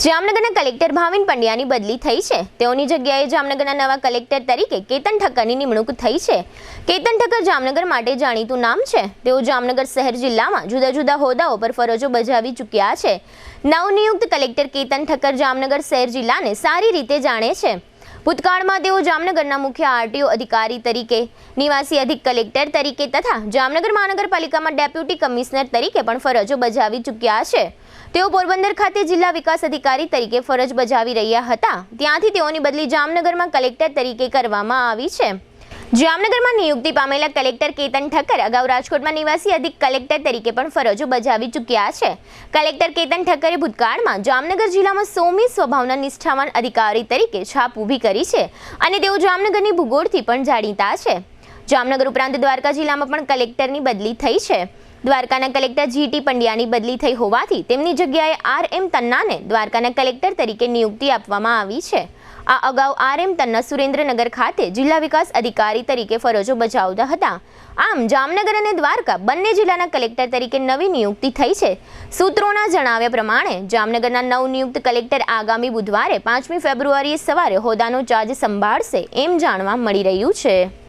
જામનગરના કલેક્ટર ભાવિન પંડ્યાની બદલી થઈ છે। તેઓની જગ્યાએ જામનગરના નવા કલેક્ટર તરીકે કેતન ઠક્કરની નિમણૂક થઈ છે। કેતન ઠક્કર જામનગર માટે જાણીતું નામ છે। તેઓ જામનગર શહેર જિલ્લામાં જુદા જુદા હોદ્દાઓ પર ફરજો બજાવી ચૂક્યા છે। નવનિયુક્ત કલેક્ટર કેતન ઠક્કર જામનગર શહેર જિલ્લાને સારી રીતે જાણે છે। ભૂતકાળમાં તેઓ જામનગરના મુખ્ય આરટીઓ અધિકારી તરીકે, નિવાસી અધિક કલેક્ટર તરીકે તથા જામનગર મહાનગરપાલિકામાં ડેપ્યુટી કમિશનર તરીકે પણ ફરજો બજાવી ચૂક્યા છે। તેઓ પોરબંદર ખાતે જિલ્લા વિકાસ અધિકારી તરીકે ફરજ બજાવી રહ્યા હતા। ત્યાંથી તેઓની બદલી જામનગરમાં કલેક્ટર તરીકે કરવામાં આવી છે। જામનગરમાં નિયુક્તિ પામેલા કલેક્ટર કેતન ઠક્કર અગાઉ રાજકોટમાં નિવાસી અધિક કલેક્ટર તરીકે પણ ફરજો બજાવી ચૂક્યા છે। કલેક્ટર કેતન ઠક્કરે ભૂતકાળમાં જામનગર જિલ્લામાં સૌમ્ય સ્વભાવના નિષ્ઠાવાન અધિકારી તરીકે છાપ ઊભી કરી છે અને તેઓ જામનગરની ભૂગોળથી પણ જાણીતા છે। જામનગર ઉપરાંત દ્વારકા જિલ્લામાં પણ કલેક્ટરની બદલી થઈ છે। દ્વારકાના કલેક્ટર જીટી પંડ્યાની બદલી થઈ હોવાથી તેમની જગ્યાએ આરએમ તન્નાને દ્વારકાના કલેક્ટર તરીકે નિયુક્તિ આપવામાં આવી છે। આ અગાઉ આરએમ તન્ના સુરેન્દ્રનગર ખાતે જિલ્લા વિકાસ અધિકારી તરીકે ફરજો બજાવતા હતા। આમ જામનગર અને દ્વારકા બંને જિલ્લાના કલેક્ટર તરીકે નવી નિયુક્તિ થઈ છે। સૂત્રોના જણાવ્યા પ્રમાણે જામનગરના નવનિયુક્ત કલેક્ટર આગામી બુધવારે 5મી ફેબ્રુઆરીએ સવારે હોદ્દાનો ચાર્જ સંભાળશે એમ જાણવા મળી રહ્યું છે।